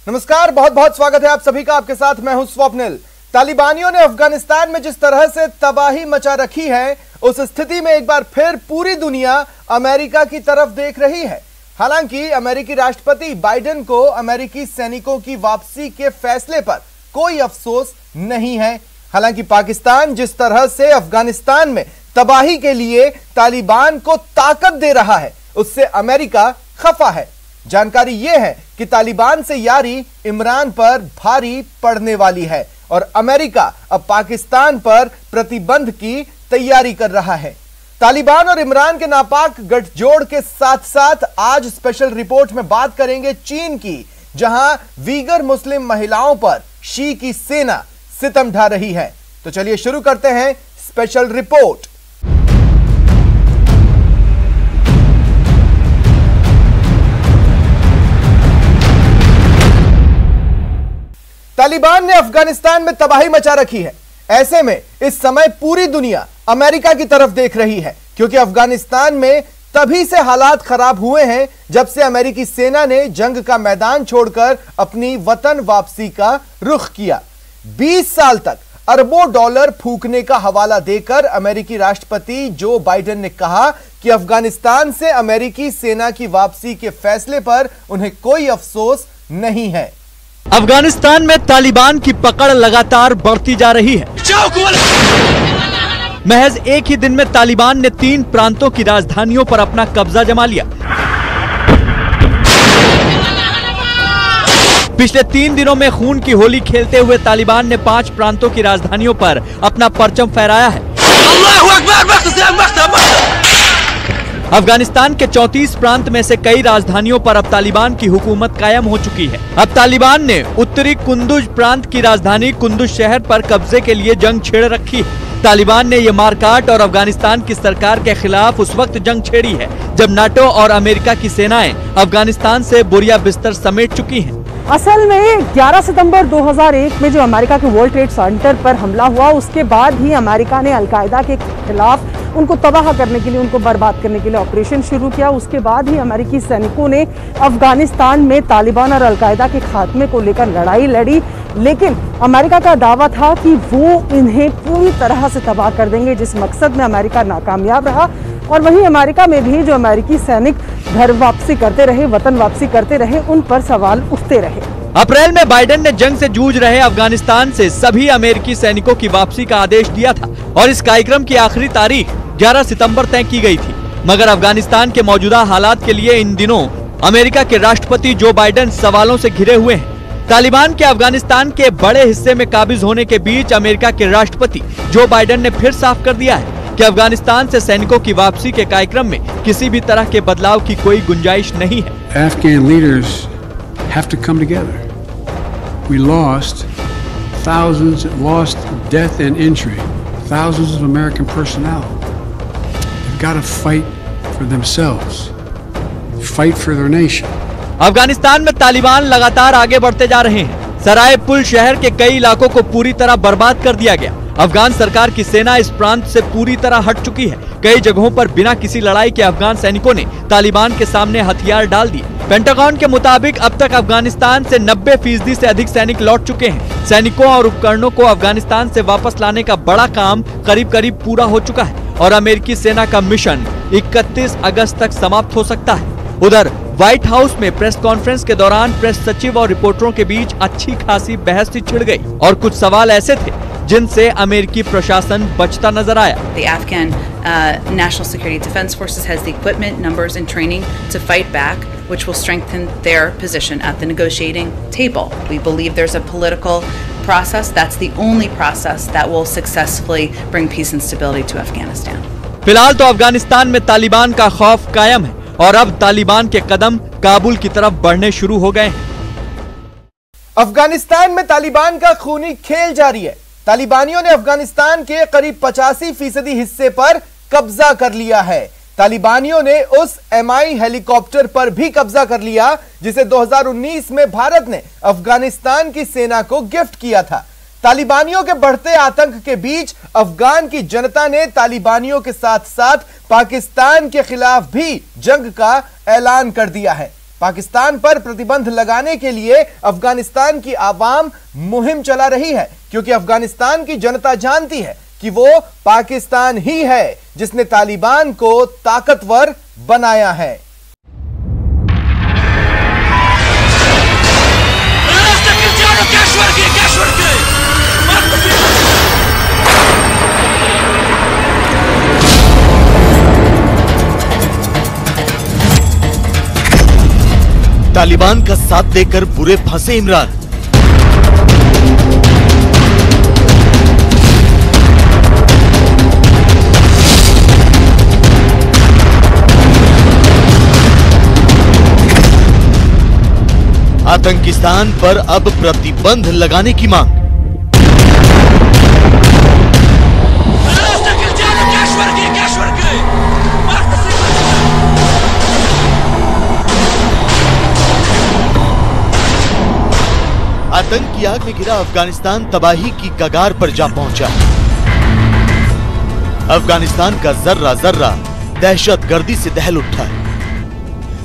नमस्कार, बहुत बहुत स्वागत है आप सभी का। आपके साथ मैं हूं स्वप्निल। तालिबानियों ने अफगानिस्तान में जिस तरह से तबाही मचा रखी है, उस स्थिति में एक बार फिर पूरी दुनिया अमेरिका की तरफ देख रही है। हालांकि अमेरिकी राष्ट्रपति बाइडेन को अमेरिकी सैनिकों की वापसी के फैसले पर कोई अफसोस नहीं है। हालांकि पाकिस्तान जिस तरह से अफगानिस्तान में तबाही के लिए तालिबान को ताकत दे रहा है, उससे अमेरिका खफा है। जानकारी यह है कि तालिबान से यारी इमरान पर भारी पड़ने वाली है और अमेरिका अब पाकिस्तान पर प्रतिबंध की तैयारी कर रहा है। तालिबान और इमरान के नापाक गठजोड़ के साथ साथ आज स्पेशल रिपोर्ट में बात करेंगे चीन की, जहां वीगर मुस्लिम महिलाओं पर शी की सेना सितम ढा रही है। तो चलिए शुरू करते हैं स्पेशल रिपोर्ट। तालिबान ने अफगानिस्तान में तबाही मचा रखी है। ऐसे में इस समय पूरी दुनिया अमेरिका की तरफ देख रही है, क्योंकि अफगानिस्तान में तभी से हालात खराब हुए हैं जब से अमेरिकी सेना ने जंग का मैदान छोड़कर अपनी वतन वापसी का रुख किया। 20 साल तक अरबों डॉलर फूकने का हवाला देकर अमेरिकी राष्ट्रपति जो बाइडेन ने कहा कि अफगानिस्तान से अमेरिकी सेना की वापसी के फैसले पर उन्हें कोई अफसोस नहीं है। अफगानिस्तान में तालिबान की पकड़ लगातार बढ़ती जा रही है। महज एक ही दिन में तालिबान ने 3 प्रांतों की राजधानियों पर अपना कब्जा जमा लिया। पिछले 3 दिनों में खून की होली खेलते हुए तालिबान ने 5 प्रांतों की राजधानियों पर अपना परचम फहराया है। अफगानिस्तान के 34 प्रांत में से कई राजधानियों पर अब तालिबान की हुकूमत कायम हो चुकी है। अब तालिबान ने उत्तरी कुंदुज प्रांत की राजधानी कुंदुज शहर पर कब्जे के लिए जंग छेड़ रखी है। तालिबान ने ये मारकाट और अफगानिस्तान की सरकार के खिलाफ उस वक्त जंग छेड़ी है जब नाटो और अमेरिका की सेनाएं अफगानिस्तान से बोरिया बिस्तर समेट चुकी हैं। असल में 11 सितंबर 2001 में जो अमेरिका के वर्ल्ड ट्रेड सेंटर पर हमला हुआ, उसके बाद ही अमेरिका ने अलकायदा के खिलाफ उनको तबाह करने के लिए, उनको बर्बाद करने के लिए ऑपरेशन शुरू किया। उसके बाद ही अमेरिकी सैनिकों ने अफगानिस्तान में तालिबान और अलकायदा के खात्मे को लेकर लड़ाई लड़ी, लेकिन अमेरिका का दावा था कि वो इन्हें पूरी तरह से तबाह कर देंगे, जिस मकसद में अमेरिका नाकामयाब रहा। और वहीं अमेरिका में भी जो अमेरिकी सैनिक घर वापसी करते रहे, वतन वापसी करते रहे, उन पर सवाल उठते रहे। अप्रैल में बाइडेन ने जंग से जूझ रहे अफगानिस्तान से सभी अमेरिकी सैनिकों की वापसी का आदेश दिया था और इस कार्यक्रम की आखिरी तारीख 11 सितंबर तय की गई थी। मगर अफगानिस्तान के मौजूदा हालात के लिए इन दिनों अमेरिका के राष्ट्रपति जो बाइडेन सवालों से घिरे हुए हैं। तालिबान के अफगानिस्तान के बड़े हिस्से में काबिज होने के बीच अमेरिका के राष्ट्रपति जो बाइडेन ने फिर साफ कर दिया है कि अफगानिस्तान से सैनिकों की वापसी के कार्यक्रम में किसी भी तरह के बदलाव की कोई गुंजाइश नहीं है। Afghan leaders have to come together. We lost thousands, lost death and injury, thousands of American personnel. They've got to fight for themselves, fight for their nation. Afghanistan में तालिबान लगातार आगे बढ़ते जा रहे हैं। सराय पुल शहर के कई इलाकों को पूरी तरह बर्बाद कर दिया गया। अफगान सरकार की सेना इस प्रांत से पूरी तरह हट चुकी है। कई जगहों पर बिना किसी लड़ाई के अफगान सैनिकों ने तालिबान के सामने हथियार डाल दिए। पेंटागन के मुताबिक अब तक अफगानिस्तान से 90% से अधिक सैनिक लौट चुके हैं। सैनिकों और उपकरणों को अफगानिस्तान से वापस लाने का बड़ा काम करीब करीब पूरा हो चुका है और अमेरिकी सेना का मिशन 31 अगस्त तक समाप्त हो सकता है। उधर व्हाइट हाउस में प्रेस कॉन्फ्रेंस के दौरान प्रेस सचिव और रिपोर्टरों के बीच अच्छी खासी बहस छिड़ गई और कुछ सवाल ऐसे थे जिनसे अमेरिकी प्रशासन बचता नजर आया। The Afghan National Security Defense Forces has the equipment, numbers and training to fight back, which will strengthen their position at the negotiating table. We believe there's a political process. That's the only process that will successfully bring peace and stability to Afghanistan. फिलहाल तो अफगानिस्तान में तालिबान का खौफ कायम है और अब तालिबान के कदम काबुल की तरफ बढ़ने शुरू हो गए हैं। अफगानिस्तान में तालिबान का खूनी खेल जारी है। तालिबानियों ने अफगानिस्तान के करीब 85% हिस्से पर कब्जा कर लिया है। तालिबानियों ने उस MI हेलीकॉप्टर पर भी कब्जा कर लिया जिसे 2019 में भारत ने अफगानिस्तान की सेना को गिफ्ट किया था। तालिबानियों के बढ़ते आतंक के बीच अफगान की जनता ने तालिबानियों के साथ साथ पाकिस्तान के खिलाफ भी जंग का ऐलान कर दिया है। पाकिस्तान पर प्रतिबंध लगाने के लिए अफगानिस्तान की आवाम मुहिम चला रही है, क्योंकि अफगानिस्तान की जनता जानती है कि वो पाकिस्तान ही है जिसने तालिबान को ताकतवर बनाया है। तालिबान का साथ देकर बुरे फंसे इमरान। आतंकिस्तान पर अब प्रतिबंध लगाने की मांग। आतंक की आग में गिरा अफगानिस्तान तबाही की कगार पर जा पहुंचा। अफगानिस्तान का जर्रा जर्रा दहशतगर्दी से दहल उठा है।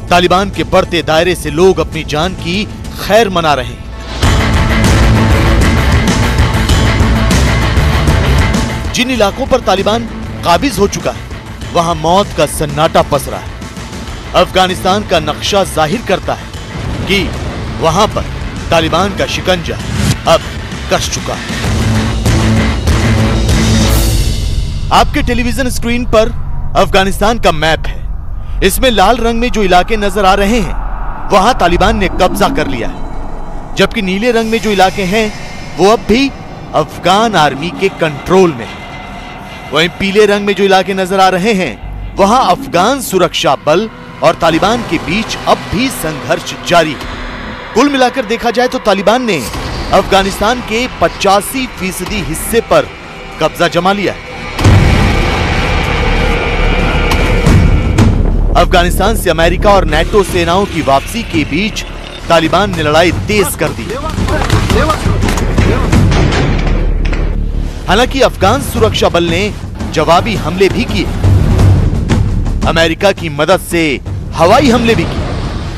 तालिबान के बढ़ते दायरे से लोग अपनी जान की खैर मना रहे हैं। जिन इलाकों पर तालिबान काबिज हो चुका है, वहां मौत का सन्नाटा पसरा है। अफगानिस्तान का नक्शा जाहिर करता है कि वहां पर तालिबान का शिकंजा अब कस चुका है। आपके टेलीविजन स्क्रीन पर अफगानिस्तान का मैप है। इसमें लाल रंग में जो इलाके नजर आ रहे हैं, वहां तालिबान ने कब्जा कर लिया है, जबकि नीले रंग में जो इलाके हैं वो अब भी अफगान आर्मी के कंट्रोल में है। वहीं पीले रंग में जो इलाके नजर आ रहे हैं, वहां अफगान सुरक्षा बल और तालिबान के बीच अब भी संघर्ष जारी है। कुल मिलाकर देखा जाए तो तालिबान ने अफगानिस्तान के 85% हिस्से पर कब्जा जमा लिया है। अफगानिस्तान से अमेरिका और नेटो सेनाओं की वापसी के बीच तालिबान ने लड़ाई तेज कर दी। हालांकि अफगान सुरक्षा बल ने जवाबी हमले भी किए, अमेरिका की मदद से हवाई हमले भी किए,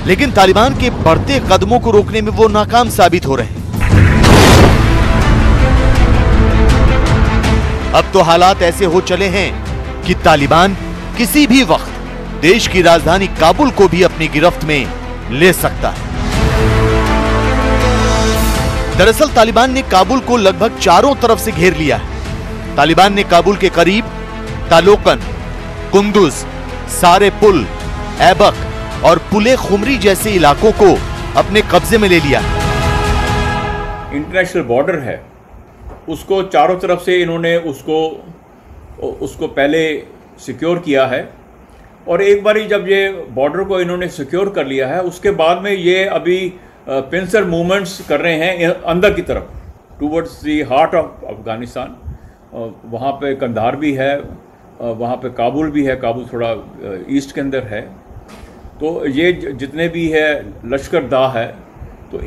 लेकिन तालिबान के बढ़ते कदमों को रोकने में वो नाकाम साबित हो रहे हैं। अब तो हालात ऐसे हो चले हैं कि तालिबान किसी भी वक्त देश की राजधानी काबुल को भी अपनी गिरफ्त में ले सकता है। दरअसल तालिबान ने काबुल को लगभग चारों तरफ से घेर लिया है। तालिबान ने काबुल के करीब तालोकन, कुंदुज, सारे पुल, ऐबक और पुले खुमरी जैसे इलाकों को अपने कब्जे में ले लिया है। इंटरनेशनल बॉर्डर है, उसको चारों तरफ से इन्होंने उसको पहले सिक्योर किया है, और एक बारी जब ये बॉर्डर को इन्होंने सिक्योर कर लिया है, उसके बाद में ये अभी पिंसर मूवमेंट्स कर रहे हैं अंदर की तरफ, towards the heart of Afghanistan. वहाँ पे कंधार भी है, वहाँ पे काबुल भी है, काबुल थोड़ा ईस्ट के अंदर है। तो ये जितने भी है लश्कर दा है, तो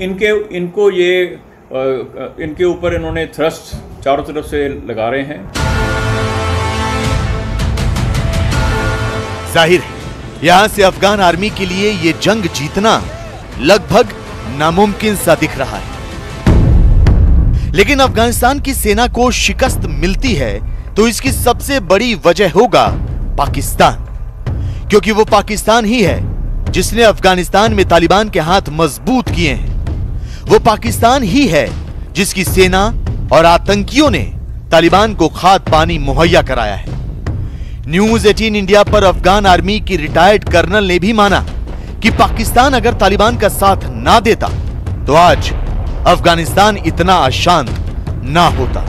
इनके ऊपर इन्होंने थ्रस्ट चारों तरफ से लगा रहे हैं। जाहिर है यहां से अफगान आर्मी के लिए ये जंग जीतना लगभग नामुमकिन सा दिख रहा है। लेकिन अफगानिस्तान की सेना को शिकस्त मिलती है तो इसकी सबसे बड़ी वजह होगा पाकिस्तान, क्योंकि वो पाकिस्तान ही है जिसने अफगानिस्तान में तालिबान के हाथ मजबूत किए हैं। वो पाकिस्तान ही है जिसकी सेना और आतंकियों ने तालिबान को खाद पानी मुहैया कराया है। न्यूज 18 इंडिया पर अफगान आर्मी की रिटायर्ड कर्नल ने भी माना कि पाकिस्तान अगर तालिबान का साथ ना देता तो आज अफगानिस्तान इतना अशांत ना होता।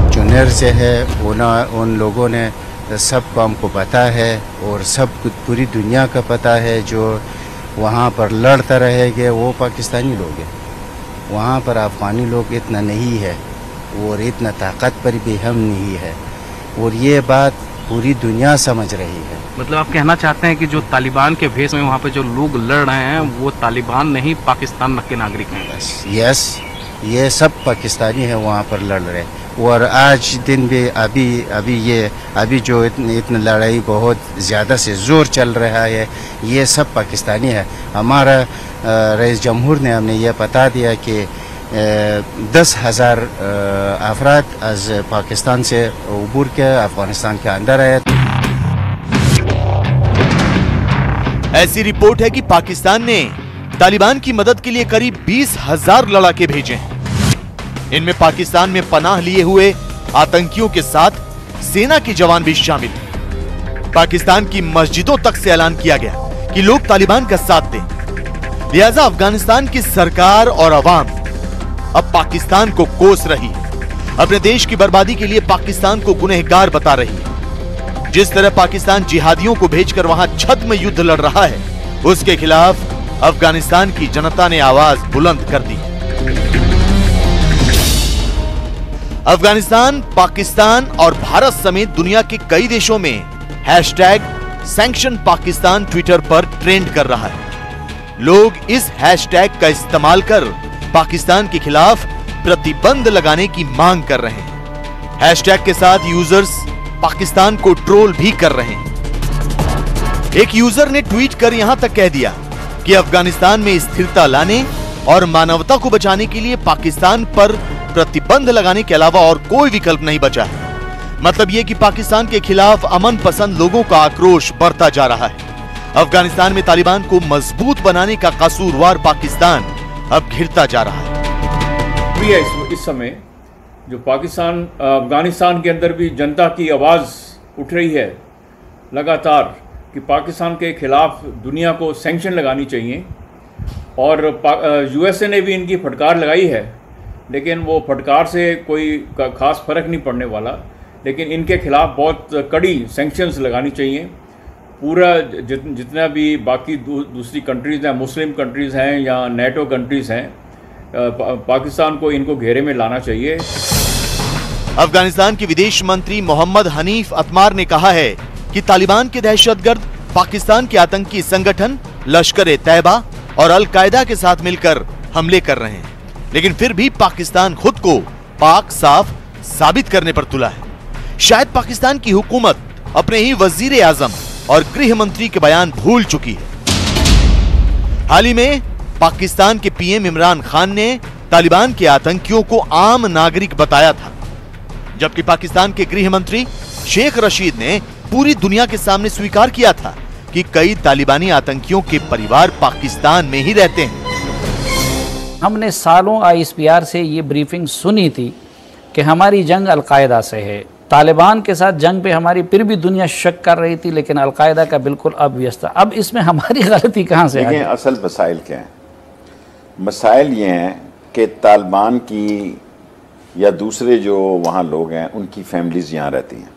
जो नर्स है उन लोगों ने सबको हमको पता है, और सब कुछ पूरी दुनिया का पता है। जो वहाँ पर लड़ता रहेंगे वो पाकिस्तानी लोग हैं, वहाँ पर अफगानी लोग इतना नहीं है, और इतना ताकत पर भी हम नहीं है, और ये बात पूरी दुनिया समझ रही है। मतलब आप कहना चाहते हैं कि जो तालिबान के भेष में वहाँ पे जो लोग लड़ रहे हैं वो तालिबान नहीं पाकिस्तान के नागरिक हैं? यस, ये सब पाकिस्तानी है वहाँ पर लड़ रहे। और आज दिन भी अभी जो इतनी लड़ाई बहुत ज़्यादा से ज़ोर चल रहा है, ये सब पाकिस्तानी है। हमारा रईस जमहूर ने हमने ये बता दिया कि 10,000 अफराद आज पाकिस्तान से उबूर के अफगानिस्तान के अंदर आए। ऐसी रिपोर्ट है कि पाकिस्तान ने तालिबान की मदद के लिए करीब 20,000 लड़ाके भेजे हैं। इनमें पाकिस्तान में पनाह लिए हुए आतंकियों के साथ सेना के जवान भी शामिल हैं। पाकिस्तान की मस्जिदों तक से ऐलान किया गया कि लोग तालिबान का साथ दें। लिहाजा अफगानिस्तान की सरकार और अवाम अब पाकिस्तान को कोस रही है, अपने देश की बर्बादी के लिए पाकिस्तान को गुनहगार बता रही है। जिस तरह पाकिस्तान जिहादियों को भेजकर वहां छद्म युद्ध लड़ रहा है, उसके खिलाफ अफगानिस्तान की जनता ने आवाज बुलंद कर दी। अफगानिस्तान, पाकिस्तान और भारत समेत दुनिया के कई देशों में #सैंक्शन पाकिस्तान ट्विटर पर ट्रेंड कर रहा है। लोग इस हैशटैग का इस्तेमाल कर पाकिस्तान के खिलाफ प्रतिबंध लगाने की मांग कर रहे हैं। हैशटैग के साथ यूजर्स पाकिस्तान को ट्रोल भी कर रहे हैं। एक यूजर ने ट्वीट कर यहां तक कह दिया कि अफगानिस्तान में स्थिरता लाने और मानवता को बचाने के लिए पाकिस्तान पर प्रतिबंध लगाने के अलावा और कोई विकल्प नहीं बचा है। मतलब यह कि पाकिस्तान के खिलाफ अमन पसंद लोगों का आक्रोश बढ़ता जा रहा है। अफगानिस्तान में तालिबान को मजबूत बनाने का कसूरवार पाकिस्तान अब घिरता जा रहा है। इस समय जो पाकिस्तान अफगानिस्तान के अंदर भी जनता की आवाज़ उठ रही है लगातार कि पाकिस्तान के खिलाफ दुनिया को सैंक्शन लगानी चाहिए। और यूएसए ने भी इनकी फटकार लगाई है, लेकिन वो फटकार से कोई खास फर्क नहीं पड़ने वाला। लेकिन इनके खिलाफ बहुत कड़ी सैंक्शंस लगानी चाहिए। पूरा जितना भी बाकी दूसरी कंट्रीज़ हैं, मुस्लिम कंट्रीज़ हैं या नेटो कंट्रीज़ हैं, पाकिस्तान को इनको घेरे में लाना चाहिए। अफगानिस्तान के विदेश मंत्री मोहम्मद हनीफ अतमार ने कहा है कि तालिबान के दहशतगर्द पाकिस्तान के आतंकी संगठन लश्कर-ए-तैयबा और अल-कायदा के साथ मिलकर हमले कर रहे हैं, लेकिन फिर भी पाकिस्तान खुद को पाक साफ साबित करने पर तुला है। शायद पाकिस्तान की हुकूमत अपने ही वजीर आजम और गृह मंत्री के बयान भूल चुकी है। हाल ही में पाकिस्तान के पीएम इमरान खान ने तालिबान के आतंकियों को आम नागरिक बताया था, जबकि पाकिस्तान के गृह मंत्री शेख रशीद ने पूरी दुनिया के सामने स्वीकार किया था कि कई तालिबानी आतंकियों के परिवार पाकिस्तान में ही रहते हैं। हमने सालों ISPR से ये ब्रीफिंग सुनी थी कि हमारी जंग अलकायदा से है। तालिबान के साथ जंग पे हमारी फिर भी दुनिया शक कर रही थी, लेकिन अलकायदा का बिल्कुल ऑब्वियस था। अब इसमें हमारी गलती कहाँ से आई? असल मसाइल क्या हैं? मसाइल ये हैं कि तालिबान की या दूसरे जो वहाँ लोग हैं उनकी फैमिलीज़ यहाँ रहती हैं,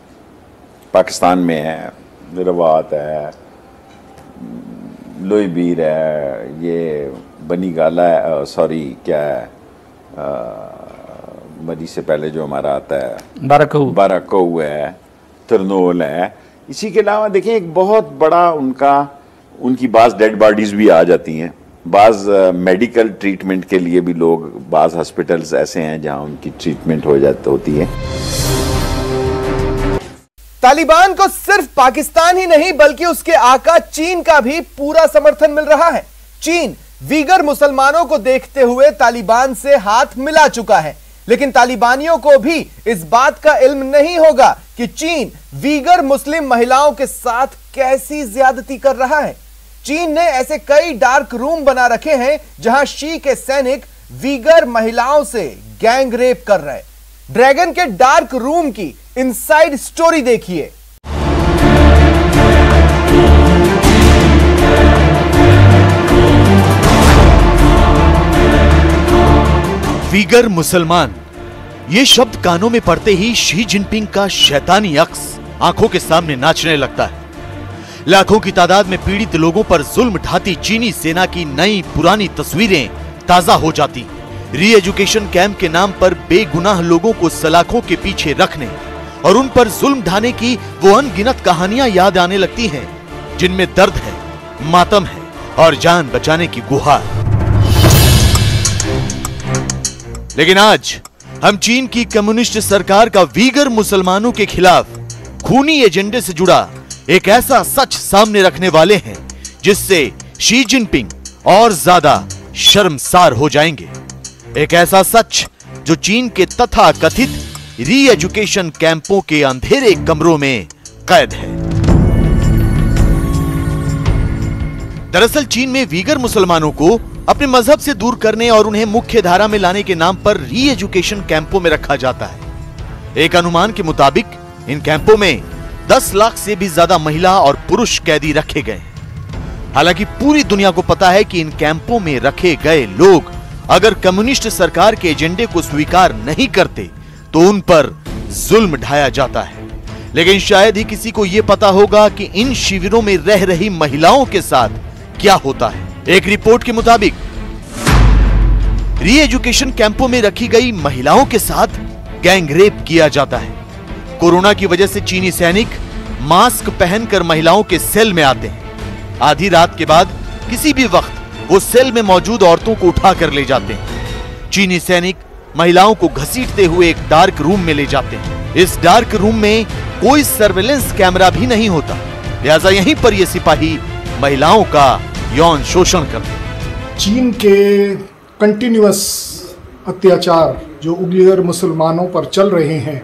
पाकिस्तान में है, रवात है, लोईबीर है, ये बनी गाला है, सॉरी क्या है, मरी से पहले जो हमारा आता है बाराकऊ है, तरनोल है। इसी के अलावा देखिए एक बहुत बड़ा उनकी बाज़ डेड बॉडीज़ भी आ जाती हैं। बाज़ मेडिकल ट्रीटमेंट के लिए भी लोग, बाज़ हॉस्पिटल्स ऐसे हैं जहां उनकी ट्रीटमेंट होती है। तालिबान को सिर्फ पाकिस्तान ही नहीं बल्कि उसके आका चीन का भी पूरा समर्थन मिल रहा है। चीन वीगर मुसलमानों को देखते हुए तालिबान से हाथ मिला चुका है, लेकिन तालिबानियों को भी इस बात का इल्म नहीं होगा कि चीन वीगर मुस्लिम महिलाओं के साथ कैसी ज्यादती कर रहा है। चीन ने ऐसे कई डार्क रूम बना रखे हैं जहां शी के सैनिक वीगर महिलाओं से गैंग रेप कर रहे हैं। ड्रैगन के डार्क रूम की इनसाइड स्टोरी देखिए। वीगर मुसलमान, ये शब्द कानों में पड़ते ही शी जिनपिंग का शैतानी अक्स आंखों के सामने नाचने लगता है। लाखों की तादाद में पीड़ित लोगों पर जुल्म ढाती चीनी सेना की नई पुरानी तस्वीरें ताजा हो जाती। री एजुकेशन कैंप के नाम पर बेगुनाह लोगों को सलाखों के पीछे रखने और उन पर जुल्म ढाने की वो अनगिनत कहानियां याद आने लगती हैं, जिनमें दर्द है, मातम है और जान बचाने की गुहार। लेकिन आज हम चीन की कम्युनिस्ट सरकार का वीगर मुसलमानों के खिलाफ खूनी एजेंडे से जुड़ा एक ऐसा सच सामने रखने वाले हैं जिससे शी जिनपिंग और ज्यादा शर्मसार हो जाएंगे। एक ऐसा सच जो चीन के तथाकथित री एजुकेशन कैंपों के अंधेरे कमरों में कैद है। दरअसल चीन में वीगर मुसलमानों को अपने मजहब से दूर करने और उन्हें मुख्य धारा में लाने के नाम पर री एजुकेशन कैंपों में रखा जाता है। एक अनुमान के मुताबिक इन कैंपों में 10 लाख से भी ज्यादा महिला और पुरुष कैदी रखे गए। हालांकि पूरी दुनिया को पता है कि इन कैंपों में रखे गए लोग अगर कम्युनिस्ट सरकार के एजेंडे को स्वीकार नहीं करते तो उन पर जुल्म ढाया जाता है। लेकिन शायद ही किसी को यह पता होगा कि इन शिविरों में रह रही महिलाओं के साथ क्या होता है। एक रिपोर्ट के मुताबिक री एजुकेशन कैंपों में रखी गई महिलाओं के साथ गैंग रेप किया जाता है। कोरोना की वजह से चीनी सैनिक मास्क पहनकर महिलाओं के सेल में आते हैं। आधी रात के बाद किसी भी वक्त वो सेल में मौजूद औरतों को उठाकर ले जाते हैं। चीनी सैनिक महिलाओं को घसीटते हुए एक डार्क रूम में ले जाते हैं। इस डार्क रूम में कोई सर्वेलेंस कैमरा भी नहीं होता, लिहाजा यहीं पर ये सिपाही महिलाओं का यौन शोषण करते हैं। चीन के कंटिन्यूअस अत्याचार जो उग्र मुसलमानों पर चल रहे हैं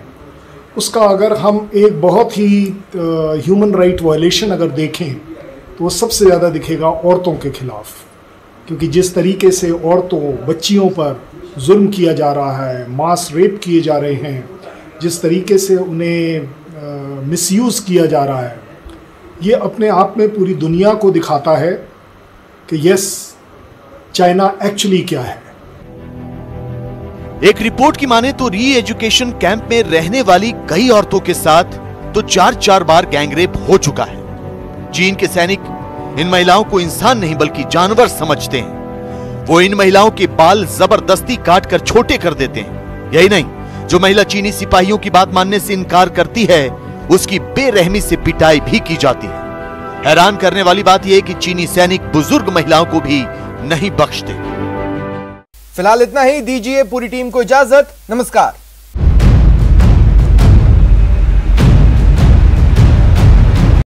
उसका अगर हम एक बहुत ही ह्यूमन राइट वायलेशन अगर देखें तो वो सबसे ज़्यादा दिखेगा औरतों के खिलाफ, क्योंकि जिस तरीके से औरतों बच्चियों पर जुल्म किया जा रहा है, मास रेप किए जा रहे हैं, जिस तरीके से उन्हें मिसयूज़ किया जा रहा है, ये अपने आप में पूरी दुनिया को दिखाता है कि यस चाइना एक्चुअली क्या है। एक रिपोर्ट की माने तो री एजुकेशन कैंप में रहने वाली कई औरतों के साथ तो 4 बार गैंगरेप हो चुका है। चीन के सैनिक इन महिलाओं को इंसान नहीं बल्कि जानवर समझते हैं। वो इन महिलाओं के बाल जबरदस्ती काटकर छोटे कर देते हैं। यही नहीं, जो महिला चीनी सिपाहियों की बात मानने से इनकार करती है उसकी बेरहमी से पिटाई भी की जाती है। हैरान करने वाली बात यह है कि चीनी सैनिक बुजुर्ग महिलाओं को भी नहीं बख्शते। फिलहाल इतना ही, दीजिए पूरी टीम को इजाजत। नमस्कार।